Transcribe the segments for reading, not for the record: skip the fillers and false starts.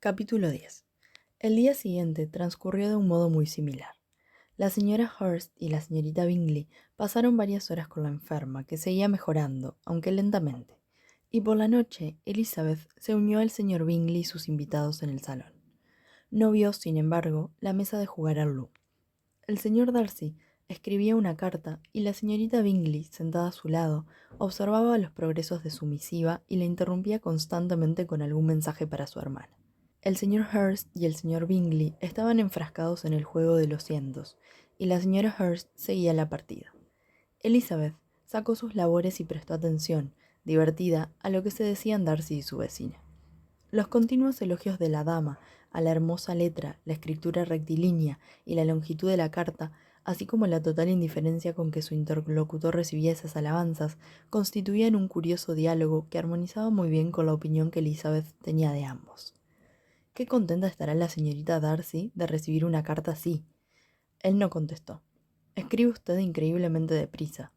Capítulo 10. El día siguiente transcurrió de un modo muy similar. La señora Hurst y la señorita Bingley pasaron varias horas con la enferma, que seguía mejorando, aunque lentamente, y por la noche Elizabeth se unió al señor Bingley y sus invitados en el salón. No vio, sin embargo, la mesa de jugar al Loo. El señor Darcy escribía una carta y la señorita Bingley, sentada a su lado, observaba los progresos de su misiva y la interrumpía constantemente con algún mensaje para su hermana. El señor Hurst y el señor Bingley estaban enfrascados en el juego de los cientos, y la señora Hurst seguía la partida. Elizabeth sacó sus labores y prestó atención, divertida, a lo que se decían Darcy y su vecina. Los continuos elogios de la dama a la hermosa letra, la escritura rectilínea y la longitud de la carta, así como la total indiferencia con que su interlocutor recibía esas alabanzas, constituían un curioso diálogo que armonizaba muy bien con la opinión que Elizabeth tenía de ambos. Qué contenta estará la señorita Darcy de recibir una carta así. Él no contestó. Escribe usted increíblemente deprisa.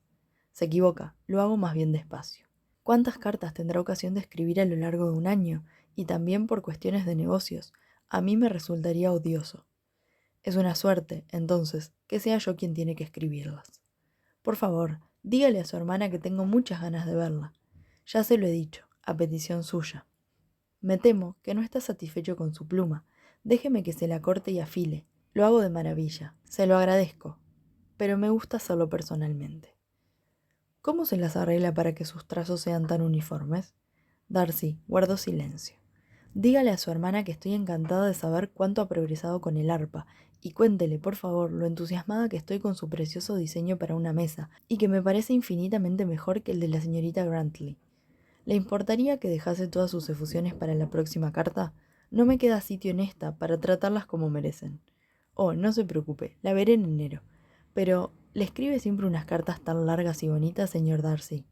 Se equivoca, lo hago más bien despacio. ¿Cuántas cartas tendrá ocasión de escribir a lo largo de un año? Y también por cuestiones de negocios. A mí me resultaría odioso. Es una suerte, entonces, que sea yo quien tiene que escribirlas. Por favor, dígale a su hermana que tengo muchas ganas de verla. Ya se lo he dicho, a petición suya. Me temo que no está satisfecho con su pluma. Déjeme que se la corte y afile. Lo hago de maravilla. Se lo agradezco. Pero me gusta hacerlo personalmente. ¿Cómo se las arregla para que sus trazos sean tan uniformes? Darcy guardó silencio. Dígale a su hermana que estoy encantada de saber cuánto ha progresado con el arpa, y cuéntele, por favor, lo entusiasmada que estoy con su precioso diseño para una mesa, y que me parece infinitamente mejor que el de la señorita Grantley. ¿Le importaría que dejase todas sus efusiones para la próxima carta? No me queda sitio en esta para tratarlas como merecen. Oh, no se preocupe, la veré en enero. Pero, ¿le escribe siempre unas cartas tan largas y bonitas, señor Darcy?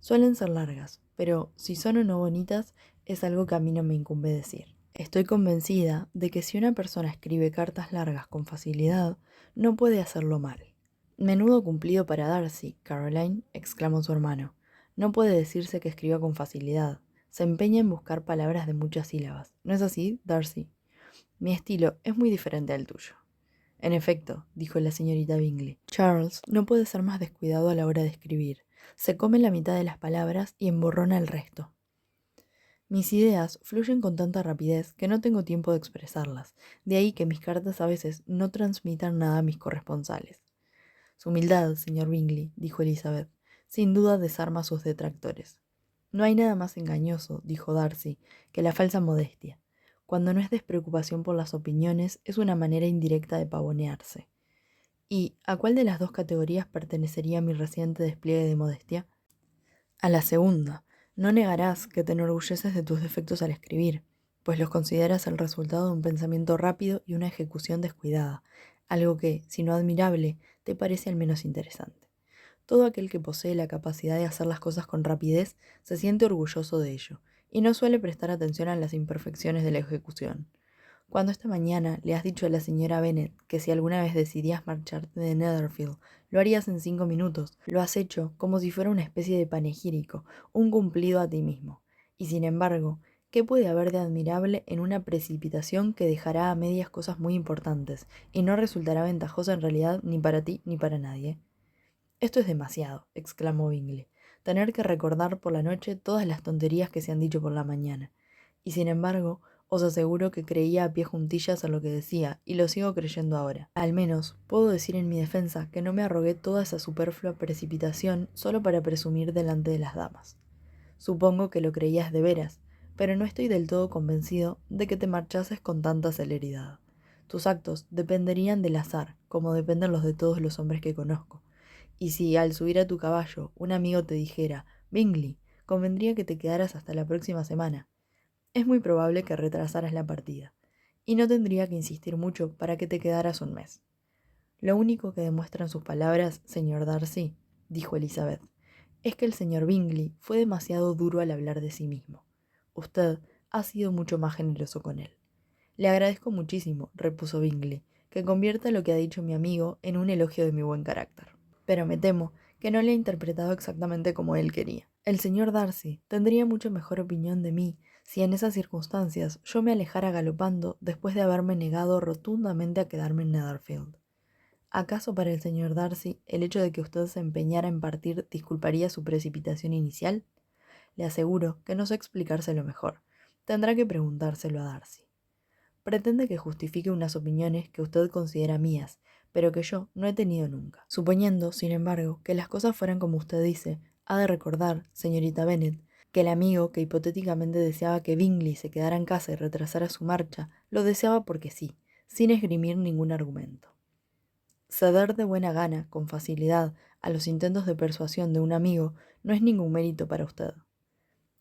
Suelen ser largas, pero si son o no bonitas es algo que a mí no me incumbe decir. Estoy convencida de que si una persona escribe cartas largas con facilidad, no puede hacerlo mal. Menudo cumplido para Darcy, Caroline, exclamó su hermano. No puede decirse que escriba con facilidad. Se empeña en buscar palabras de muchas sílabas. ¿No es así, Darcy? Mi estilo es muy diferente al tuyo. En efecto, dijo la señorita Bingley, Charles no puede ser más descuidado a la hora de escribir. Se come la mitad de las palabras y emborrona el resto. Mis ideas fluyen con tanta rapidez que no tengo tiempo de expresarlas, de ahí que mis cartas a veces no transmitan nada a mis corresponsales. Su humildad, señor Bingley, dijo Elizabeth, sin duda desarma a sus detractores. No hay nada más engañoso, dijo Darcy, que la falsa modestia. Cuando no es despreocupación por las opiniones, es una manera indirecta de pavonearse. ¿Y a cuál de las dos categorías pertenecería mi reciente despliegue de modestia? A la segunda. No negarás que te enorgulleces de tus defectos al escribir, pues los consideras el resultado de un pensamiento rápido y una ejecución descuidada, algo que, si no admirable, te parece al menos interesante. Todo aquel que posee la capacidad de hacer las cosas con rapidez se siente orgulloso de ello, y no suele prestar atención a las imperfecciones de la ejecución. Cuando esta mañana le has dicho a la señora Bennet que si alguna vez decidías marcharte de Netherfield, lo harías en 5 minutos, lo has hecho como si fuera una especie de panegírico, un cumplido a ti mismo. Y sin embargo, ¿qué puede haber de admirable en una precipitación que dejará a medias cosas muy importantes y no resultará ventajosa en realidad ni para ti ni para nadie? Esto es demasiado, exclamó Bingley, tener que recordar por la noche todas las tonterías que se han dicho por la mañana. Y sin embargo, os aseguro que creía a pie juntillas a lo que decía, y lo sigo creyendo ahora. Al menos, puedo decir en mi defensa que no me arrogué toda esa superflua precipitación solo para presumir delante de las damas. Supongo que lo creías de veras, pero no estoy del todo convencido de que te marchases con tanta celeridad. Tus actos dependerían del azar, como dependen los de todos los hombres que conozco. Y si, al subir a tu caballo, un amigo te dijera, Bingley, convendría que te quedaras hasta la próxima semana, es muy probable que retrasaras la partida, y no tendría que insistir mucho para que te quedaras un mes. Lo único que demuestran sus palabras, señor Darcy, dijo Elizabeth, es que el señor Bingley fue demasiado duro al hablar de sí mismo. Usted ha sido mucho más generoso con él. Le agradezco muchísimo, repuso Bingley, que convierta lo que ha dicho mi amigo en un elogio de mi buen carácter. Pero me temo que no le he interpretado exactamente como él quería. El señor Darcy tendría mucho mejor opinión de mí si en esas circunstancias yo me alejara galopando después de haberme negado rotundamente a quedarme en Netherfield? ¿Acaso para el señor Darcy el hecho de que usted se empeñara en partir disculparía su precipitación inicial? Le aseguro que no sé explicárselo mejor. Tendrá que preguntárselo a Darcy. Pretende que justifique unas opiniones que usted considera mías, pero que yo no he tenido nunca. Suponiendo, sin embargo, que las cosas fueran como usted dice, ha de recordar, señorita Bennet, que el amigo que hipotéticamente deseaba que Bingley se quedara en casa y retrasara su marcha, lo deseaba porque sí, sin esgrimir ningún argumento. Ceder de buena gana, con facilidad, a los intentos de persuasión de un amigo no es ningún mérito para usted.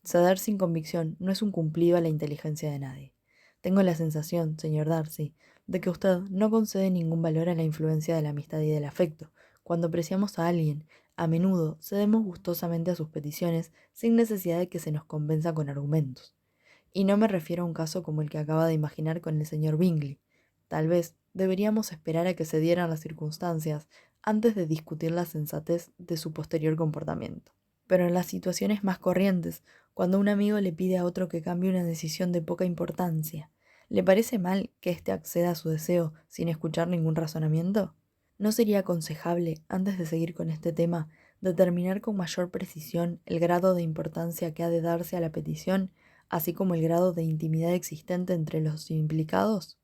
Ceder sin convicción no es un cumplido a la inteligencia de nadie. Tengo la sensación, señor Darcy, de que usted no concede ningún valor a la influencia de la amistad y del afecto. Cuando apreciamos a alguien, a menudo cedemos gustosamente a sus peticiones sin necesidad de que se nos convenza con argumentos. Y no me refiero a un caso como el que acaba de imaginar con el señor Bingley. Tal vez deberíamos esperar a que se dieran las circunstancias antes de discutir la sensatez de su posterior comportamiento. Pero en las situaciones más corrientes, cuando un amigo le pide a otro que cambie una decisión de poca importancia, ¿le parece mal que éste acceda a su deseo sin escuchar ningún razonamiento? ¿No sería aconsejable, antes de seguir con este tema, determinar con mayor precisión el grado de importancia que ha de darse a la petición, así como el grado de intimidad existente entre los implicados?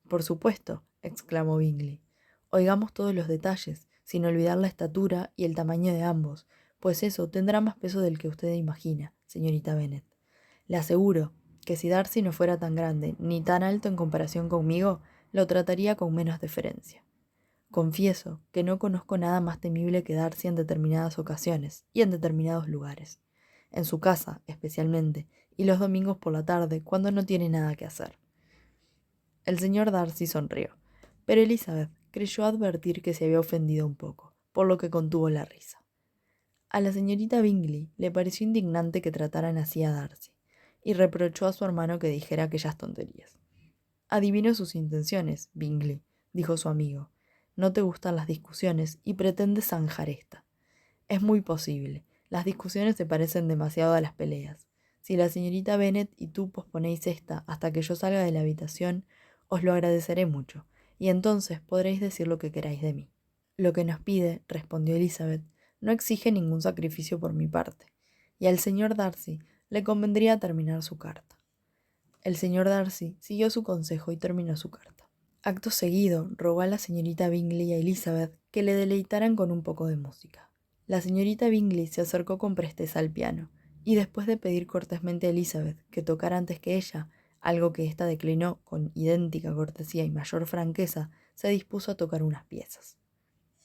Por supuesto, exclamó Bingley. Oigamos todos los detalles, sin olvidar la estatura y el tamaño de ambos, pues eso tendrá más peso del que usted imagina, señorita Bennet. Le aseguro que si Darcy no fuera tan grande ni tan alto en comparación conmigo, lo trataría con menos deferencia. Confieso que no conozco nada más temible que Darcy en determinadas ocasiones y en determinados lugares. En su casa, especialmente, y los domingos por la tarde, cuando no tiene nada que hacer. El señor Darcy sonrió, pero Elizabeth creyó advertir que se había ofendido un poco, por lo que contuvo la risa. A la señorita Bingley le pareció indignante que trataran así a Darcy, y reprochó a su hermano que dijera aquellas tonterías. Adivino sus intenciones, Bingley, dijo su amigo. No te gustan las discusiones y pretendes zanjar esta. Es muy posible. Las discusiones se parecen demasiado a las peleas. Si la señorita Bennet y tú posponéis esta hasta que yo salga de la habitación, os lo agradeceré mucho, y entonces podréis decir lo que queráis de mí. Lo que nos pide, respondió Elizabeth, no exige ningún sacrificio por mi parte, y al señor Darcy le convendría terminar su carta. El señor Darcy siguió su consejo y terminó su carta. Acto seguido, rogó a la señorita Bingley y a Elizabeth que le deleitaran con un poco de música. La señorita Bingley se acercó con presteza al piano, y después de pedir cortésmente a Elizabeth que tocara antes que ella, algo que ésta declinó con idéntica cortesía y mayor franqueza, se dispuso a tocar unas piezas.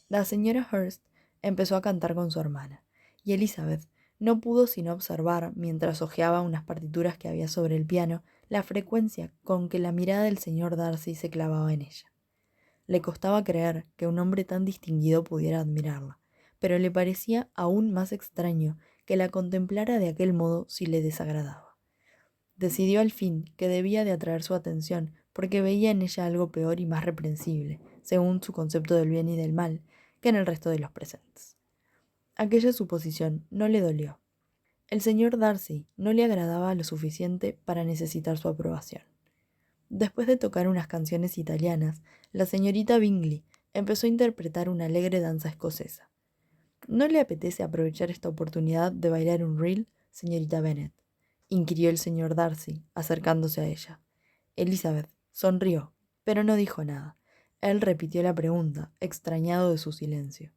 La señora Hurst empezó a cantar con su hermana, y Elizabeth no pudo sino observar, mientras hojeaba unas partituras que había sobre el piano, la frecuencia con que la mirada del señor Darcy se clavaba en ella. Le costaba creer que un hombre tan distinguido pudiera admirarla, pero le parecía aún más extraño que la contemplara de aquel modo si le desagradaba. Decidió al fin que debía de atraer su atención porque veía en ella algo peor y más reprensible, según su concepto del bien y del mal, que en el resto de los presentes. Aquella suposición no le dolió. El señor Darcy no le agradaba lo suficiente para necesitar su aprobación. Después de tocar unas canciones italianas, la señorita Bingley empezó a interpretar una alegre danza escocesa. ¿No le apetece aprovechar esta oportunidad de bailar un reel, señorita Bennet?, inquirió el señor Darcy, acercándose a ella. Elizabeth sonrió, pero no dijo nada. Él repitió la pregunta, extrañado de su silencio.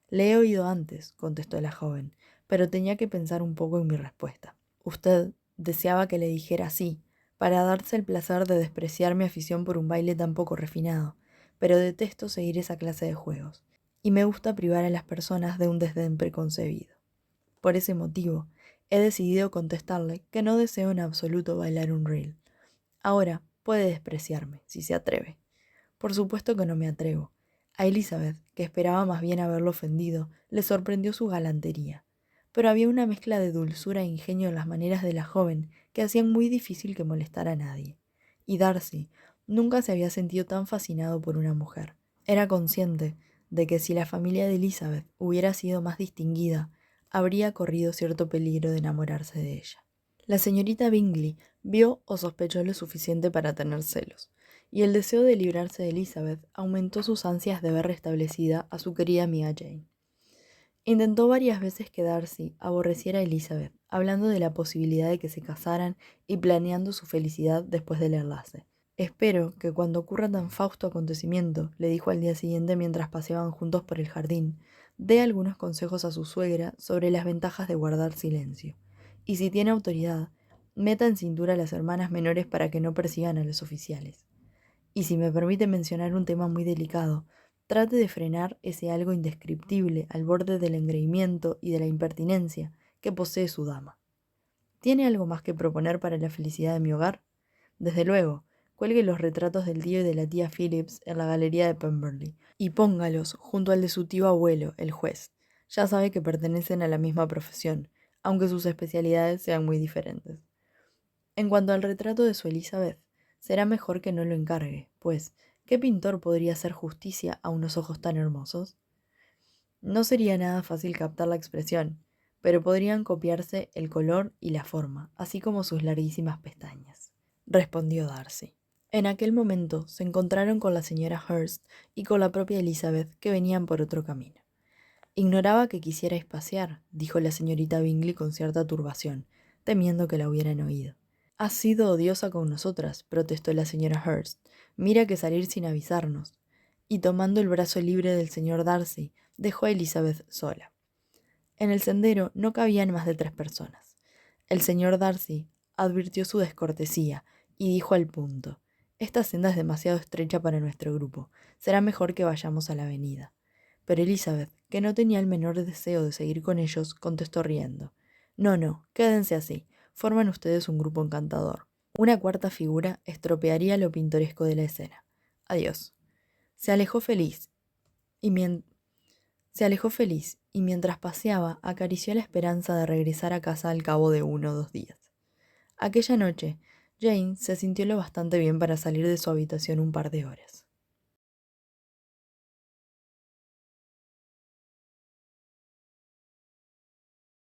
Le he oído antes, contestó la joven, pero tenía que pensar un poco en mi respuesta. Usted deseaba que le dijera sí, para darse el placer de despreciar mi afición por un baile tan poco refinado, pero detesto seguir esa clase de juegos, y me gusta privar a las personas de un desdén preconcebido. Por ese motivo, he decidido contestarle que no deseo en absoluto bailar un reel. Ahora puede despreciarme, si se atreve. Por supuesto que no me atrevo. A Elizabeth, que esperaba más bien haberlo ofendido, le sorprendió su galantería. Pero había una mezcla de dulzura e ingenio en las maneras de la joven que hacían muy difícil que molestara a nadie. Y Darcy nunca se había sentido tan fascinado por una mujer. Era consciente de que si la familia de Elizabeth hubiera sido más distinguida, habría corrido cierto peligro de enamorarse de ella. La señorita Bingley vio o sospechó lo suficiente para tener celos, y el deseo de librarse de Elizabeth aumentó sus ansias de ver restablecida a su querida amiga Jane. Intentó varias veces que Darcy aborreciera a Elizabeth, hablando de la posibilidad de que se casaran y planeando su felicidad después del enlace. Espero que cuando ocurra tan fausto acontecimiento, le dijo al día siguiente mientras paseaban juntos por el jardín, dé algunos consejos a su suegra sobre las ventajas de guardar silencio. Y si tiene autoridad, meta en cintura a las hermanas menores para que no persigan a los oficiales. Y si me permite mencionar un tema muy delicado, trate de frenar ese algo indescriptible al borde del engreimiento y de la impertinencia que posee su dama. ¿Tiene algo más que proponer para la felicidad de mi hogar? Desde luego, cuelgue los retratos del tío y de la tía Phillips en la galería de Pemberley y póngalos junto al de su tío abuelo, el juez. Ya sabe que pertenecen a la misma profesión, aunque sus especialidades sean muy diferentes. En cuanto al retrato de su Elizabeth, será mejor que no lo encargue, pues, ¿qué pintor podría hacer justicia a unos ojos tan hermosos? No sería nada fácil captar la expresión, pero podrían copiarse el color y la forma, así como sus larguísimas pestañas, respondió Darcy. En aquel momento se encontraron con la señora Hurst y con la propia Elizabeth, que venían por otro camino. Ignoraba que quisierais pasear, dijo la señorita Bingley con cierta turbación, temiendo que la hubieran oído. Has sido odiosa con nosotras, protestó la señora Hurst. Mira que salir sin avisarnos. Y tomando el brazo libre del señor Darcy, dejó a Elizabeth sola. En el sendero no cabían más de 3 personas. El señor Darcy advirtió su descortesía y dijo al punto: Esta senda es demasiado estrecha para nuestro grupo. Será mejor que vayamos a la avenida. Pero Elizabeth, que no tenía el menor deseo de seguir con ellos, contestó riendo: No, no, quédense así. Forman ustedes un grupo encantador. Una cuarta figura estropearía lo pintoresco de la escena. Adiós. Se alejó feliz, y mientras paseaba acarició la esperanza de regresar a casa al cabo de 1 o 2 días. Aquella noche, Jane se sintió lo bastante bien para salir de su habitación un par de horas.